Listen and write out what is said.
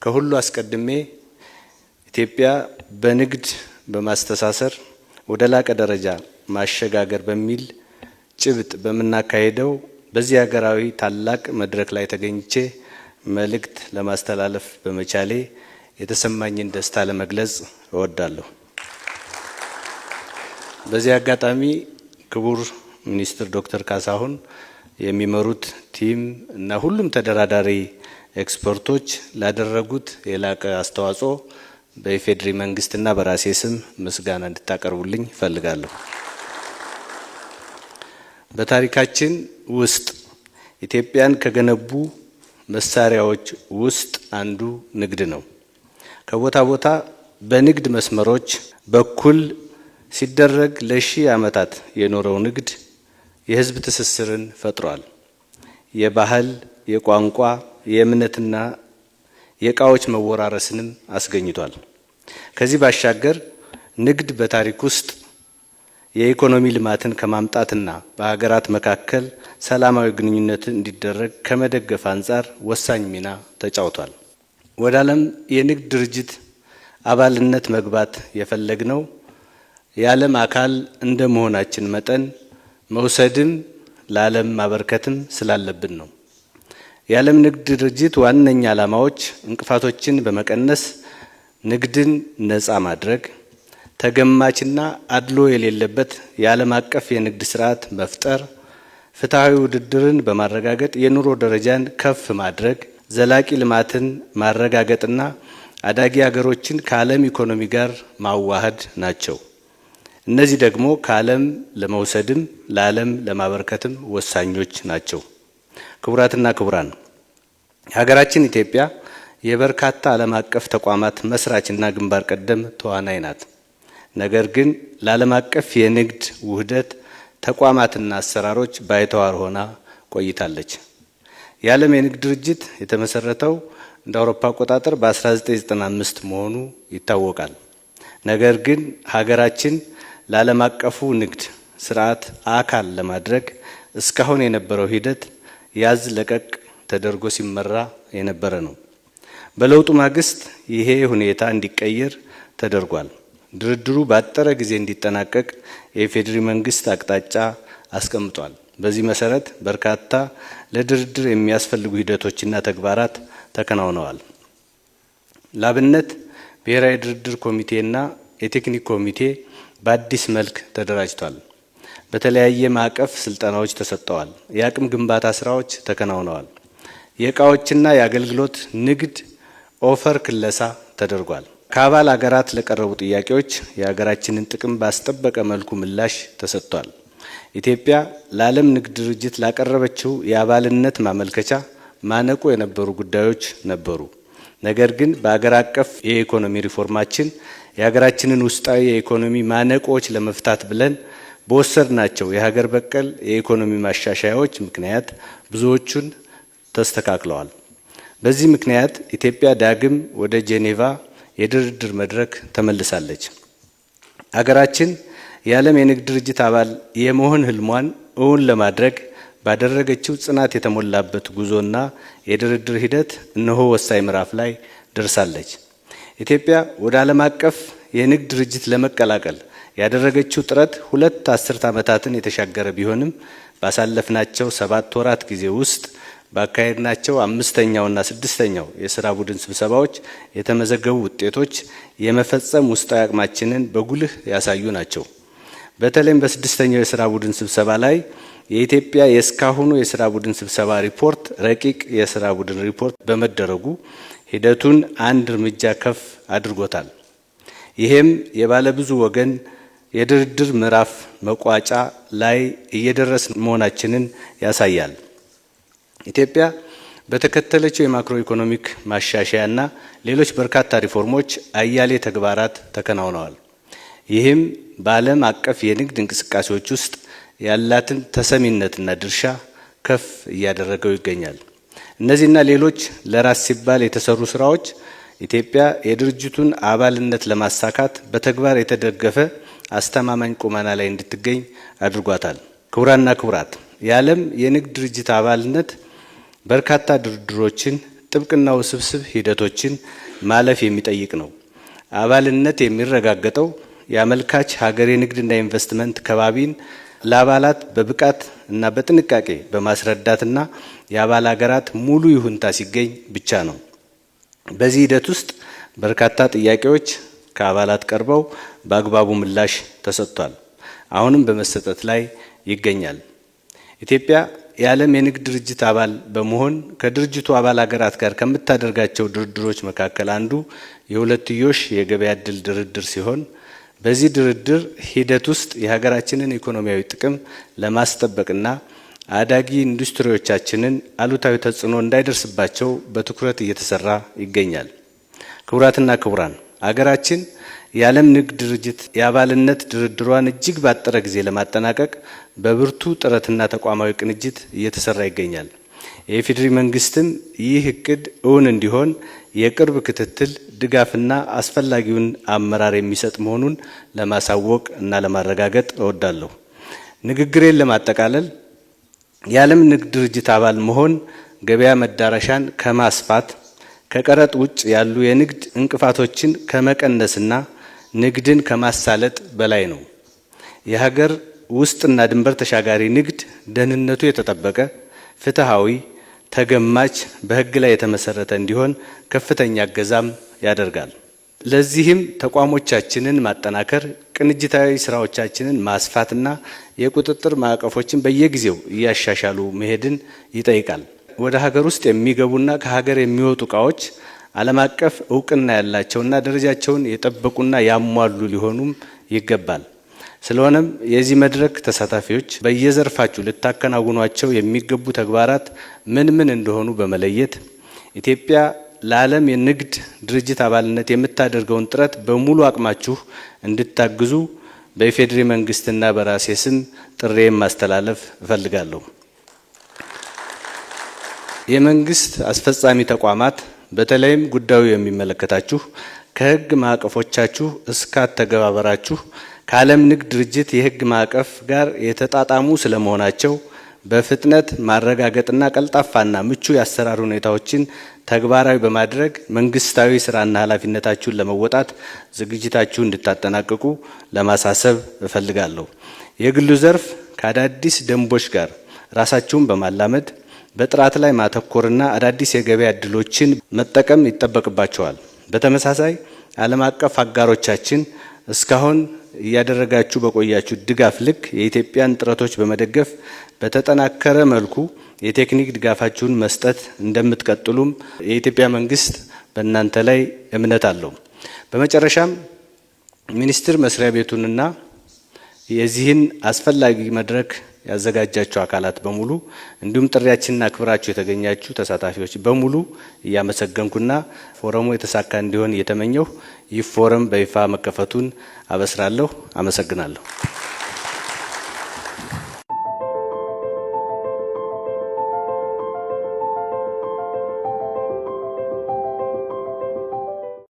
ከሁሉ አስቀድሜ ኢትዮጵያ በንግድ በማስተሳሰር ወደ ላቀ ደረጃ ማሸጋገር በሚል ጭብጥ በመናካሄደው በዚህ ሀገራዊ ታላቅ መድረክ ላይ ተገኝቼ መልእክት ለማስተላለፍ በመቻሌ የተሰማኝን ደስታ ለመግለጽ እወዳለሁ። በዚህ አጋጣሚ ክቡር ሚኒስትር ዶክተር ካሳሁን የሚመሩት ቲም እና ሁሉም ተደራዳሪ ኤክስፐርቶች ላደረጉት የላቀ አስተዋጽኦ በኢፌዴሪ መንግስትና በራሴ ስም ምስጋና እንድታቀርቡልኝ እፈልጋለሁ። በታሪካችን ውስጥ ኢትዮጵያን ከገነቡ መሳሪያዎች ውስጥ አንዱ ንግድ ነው። ከቦታ ቦታ በንግድ መስመሮች በኩል ሲደረግ ለሺህ ዓመታት የኖረው ንግድ የህዝብ ትስስርን ፈጥሯል። የባህል፣ የቋንቋ፣ የእምነትና የእቃዎች መወራረስንም አስገኝቷል። ከዚህ ባሻገር ንግድ በታሪክ ውስጥ የኢኮኖሚ ልማትን ከማምጣትና በሀገራት መካከል ሰላማዊ ግንኙነት እንዲደረግ ከመደገፍ አንጻር ወሳኝ ሚና ተጫውቷል። ወደ ዓለም የንግድ ድርጅት አባልነት መግባት የፈለግነው የዓለም አካል እንደመሆናችን መጠን መውሰድም ለዓለም ማበርከትም ስላለብን ነው። የዓለም ንግድ ድርጅት ዋነኛ ዓላማዎች እንቅፋቶችን በመቀነስ ንግድን ነፃ ማድረግ፣ ተገማችና አድሎ የሌለበት የዓለም አቀፍ የንግድ ስርዓት መፍጠር፣ ፍትሃዊ ውድድርን በማረጋገጥ የኑሮ ደረጃን ከፍ ማድረግ፣ ዘላቂ ልማትን ማረጋገጥና አዳጊ ሀገሮችን ከዓለም ኢኮኖሚ ጋር ማዋሃድ ናቸው። እነዚህ ደግሞ ከዓለም ለመውሰድም ለዓለም ለማበርከትም ወሳኞች ናቸው። ክቡራትና ክቡራን፣ ሀገራችን ኢትዮጵያ የበርካታ ዓለም አቀፍ ተቋማት መስራችና ግንባር ቀደም ተዋናይ ናት። ነገር ግን ለዓለም አቀፍ የንግድ ውህደት ተቋማትና አሰራሮች ባይተዋር ሆና ቆይታለች። የዓለም የንግድ ድርጅት የተመሰረተው እንደ አውሮፓ አቆጣጠር በ1995 መሆኑ ይታወቃል። ነገር ግን ሀገራችን ለዓለም አቀፉ ንግድ ስርዓት አካል ለማድረግ እስካሁን የነበረው ሂደት ያዝ ለቀቅ ተደርጎ ሲመራ የነበረ ነው። በለውጡ ማግስት ይሄ ሁኔታ እንዲቀየር ተደርጓል። ድርድሩ ባጠረ ጊዜ እንዲጠናቀቅ የኢፌዴሪ መንግስት አቅጣጫ አስቀምጧል። በዚህ መሰረት በርካታ ለድርድር የሚያስፈልጉ ሂደቶችና ተግባራት ተከናውነዋል። ላብነት ብሔራዊ ድርድር ኮሚቴና የቴክኒክ ኮሚቴ በአዲስ መልክ ተደራጅቷል። በተለያየ ማዕቀፍ ስልጠናዎች ተሰጥተዋል። የአቅም ግንባታ ስራዎች ተከናውነዋል። የእቃዎችና የአገልግሎት ንግድ ኦፈር ክለሳ ተደርጓል። ከአባል ሀገራት ለቀረቡ ጥያቄዎች የሀገራችንን ጥቅም ባስጠበቀ መልኩ ምላሽ ተሰጥቷል። ኢትዮጵያ ለዓለም ንግድ ድርጅት ላቀረበችው የአባልነት ማመልከቻ ማነቆ የነበሩ ጉዳዮች ነበሩ። ነገር ግን በአገር አቀፍ የኢኮኖሚ ሪፎርማችን የሀገራችንን ውስጣዊ የኢኮኖሚ ማነቆዎች ለመፍታት ብለን በወሰድናቸው የሀገር በቀል የኢኮኖሚ ማሻሻያዎች ምክንያት ብዙዎቹን ተስተካክለዋል። በዚህ ምክንያት ኢትዮጵያ ዳግም ወደ ጄኔቫ የድርድር መድረክ ተመልሳለች። ሀገራችን የዓለም የንግድ ድርጅት አባል የመሆን ህልሟን እውን ለማድረግ ባደረገችው ጽናት የተሞላበት ጉዞና የድርድር ሂደት እነሆ ወሳኝ ምዕራፍ ላይ ደርሳለች። ኢትዮጵያ ወደ ዓለም አቀፍ የንግድ ድርጅት ለመቀላቀል ያደረገችው ጥረት 2 አስርት ዓመታትን የተሻገረ ቢሆንም ባሳለፍናቸው 7 ወራት ጊዜ ውስጥ ባካሄድናቸው 5ኛውና 6ኛው የስራ ቡድን ስብሰባዎች የተመዘገቡ ውጤቶች የመፈጸም ውስጣዊ አቅማችንን በጉልህ ያሳዩ ናቸው። በተለይም በ6ኛው የስራ ቡድን ስብሰባ ላይ የኢትዮጵያ የእስካሁኑ የስራ ቡድን ስብሰባ ሪፖርት ረቂቅ የስራ ቡድን ሪፖርት በመደረጉ ሂደቱን አንድ እርምጃ ከፍ አድርጎታል። ይሄም የባለብዙ ወገን የድርድር ምዕራፍ መቋጫ ላይ እየደረስን መሆናችንን ያሳያል። ኢትዮጵያ በተከተለችው የማክሮ ኢኮኖሚክ ማሻሻያና ሌሎች በርካታ ሪፎርሞች አያሌ ተግባራት ተከናውነዋል። ይህም በዓለም አቀፍ የንግድ እንቅስቃሴዎች ውስጥ ያላትን ተሰሚነትና ድርሻ ከፍ እያደረገው ይገኛል። እነዚህና ሌሎች ለራስ ሲባል የተሰሩ ስራዎች ኢትዮጵያ የድርጅቱን አባልነት ለማሳካት በተግባር የተደገፈ አስተማማኝ ቁመና ላይ እንድትገኝ አድርጓታል። ክቡራንና ክቡራት፣ የዓለም የንግድ ድርጅት አባልነት በርካታ ድርድሮችን ጥብቅና ውስብስብ ሂደቶችን ማለፍ የሚጠይቅ ነው። አባልነት የሚረጋገጠው የአመልካች ሀገር የንግድና ኢንቨስትመንት ከባቢን ለአባላት በብቃት እና በጥንቃቄ በማስረዳትና የአባል ሀገራት ሙሉ ይሁንታ ሲገኝ ብቻ ነው። በዚህ ሂደት ውስጥ በርካታ ጥያቄዎች ከአባላት ቀርበው በአግባቡ ምላሽ ተሰጥቷል። አሁንም በመሰጠት ላይ ይገኛል። ኢትዮጵያ የዓለም የንግድ ድርጅት አባል በመሆን ከድርጅቱ አባል ሀገራት ጋር ከምታደርጋቸው ድርድሮች መካከል አንዱ የሁለትዮሽ የገበያ ዕድል ድርድር ሲሆን በዚህ ድርድር ሂደት ውስጥ የሀገራችንን ኢኮኖሚያዊ ጥቅም ለማስጠበቅና አዳጊ ኢንዱስትሪዎቻችንን አሉታዊ ተጽዕኖ እንዳይደርስባቸው በትኩረት እየተሰራ ይገኛል። ክቡራትና ክቡራን፣ ሀገራችን የዓለም ንግድ ድርጅት የአባልነት ድርድሯን እጅግ ባጠረ ጊዜ ለማጠናቀቅ በብርቱ ጥረትና ተቋማዊ ቅንጅት እየተሰራ ይገኛል። የኢፌዴሪ መንግስትም ይህ እቅድ እውን እንዲሆን የቅርብ ክትትል ድጋፍና አስፈላጊውን አመራር የሚሰጥ መሆኑን ለማሳወቅ እና ለማረጋገጥ እወዳለሁ። ንግግሬን ለማጠቃለል የዓለም ንግድ ድርጅት አባል መሆን ገበያ መዳረሻን ከማስፋት ከቀረጥ ውጭ ያሉ የንግድ እንቅፋቶችን ከመቀነስና ንግድን ከማሳለጥ በላይ ነው። የሀገር ውስጥና ድንበር ተሻጋሪ ንግድ ደህንነቱ የተጠበቀ፣ ፍትሃዊ፣ ተገማች፣ በሕግ ላይ የተመሰረተ እንዲሆን ከፍተኛ እገዛም ያደርጋል። ለዚህም ተቋሞቻችንን ማጠናከር፣ ቅንጅታዊ ስራዎቻችንን ማስፋትና የቁጥጥር ማዕቀፎችን በየጊዜው እያሻሻሉ መሄድን ይጠይቃል። ወደ ሀገር ውስጥ የሚገቡና ከሀገር የሚወጡ እቃዎች ዓለም አቀፍ እውቅና ያላቸውና ደረጃቸውን የጠበቁና ያሟሉ ሊሆኑም ይገባል። ስለሆነም የዚህ መድረክ ተሳታፊዎች በየዘርፋችሁ ልታከናውኗቸው የሚገቡ ተግባራት ምን ምን እንደሆኑ በመለየት ኢትዮጵያ ለዓለም የንግድ ድርጅት አባልነት የምታደርገውን ጥረት በሙሉ አቅማችሁ እንድታግዙ በኢፌዴሪ መንግስትና በራሴ ስም ጥሬን ማስተላለፍ እፈልጋለሁ። የመንግስት አስፈጻሚ ተቋማት በተለይም ጉዳዩ የሚመለከታችሁ ከህግ ማዕቀፎቻችሁ እስከ አተገባበራችሁ ከዓለም ንግድ ድርጅት የህግ ማዕቀፍ ጋር የተጣጣሙ ስለመሆናቸው በፍጥነት ማረጋገጥና ቀልጣፋና ምቹ የአሰራር ሁኔታዎችን ተግባራዊ በማድረግ መንግስታዊ ስራና ኃላፊነታችሁን ለመወጣት ዝግጅታችሁን እንድታጠናቅቁ ለማሳሰብ እፈልጋለሁ። የግሉ ዘርፍ ከአዳዲስ ደንቦች ጋር ራሳችሁን በማላመድ በጥራት ላይ ማተኮርና አዳዲስ የገበያ ዕድሎችን መጠቀም ይጠበቅባቸዋል። በተመሳሳይ ዓለም አቀፍ አጋሮቻችን እስካሁን እያደረጋችሁ በቆያችሁ ድጋፍ ልክ የኢትዮጵያን ጥረቶች በመደገፍ በተጠናከረ መልኩ የቴክኒክ ድጋፋችሁን መስጠት እንደምትቀጥሉም የኢትዮጵያ መንግስት በእናንተ ላይ እምነት አለው። በመጨረሻም ሚኒስቴር መስሪያ ቤቱንና የዚህን አስፈላጊ መድረክ ያዘጋጃችሁ አካላት በሙሉ እንዲሁም ጥሪያችንን አክብራችሁ የተገኛችሁ ተሳታፊዎች በሙሉ እያመሰገንኩና ፎረሙ የተሳካ እንዲሆን እየተመኘሁ ይህ ፎረም በይፋ መከፈቱን አበስራለሁ። አመሰግናለሁ።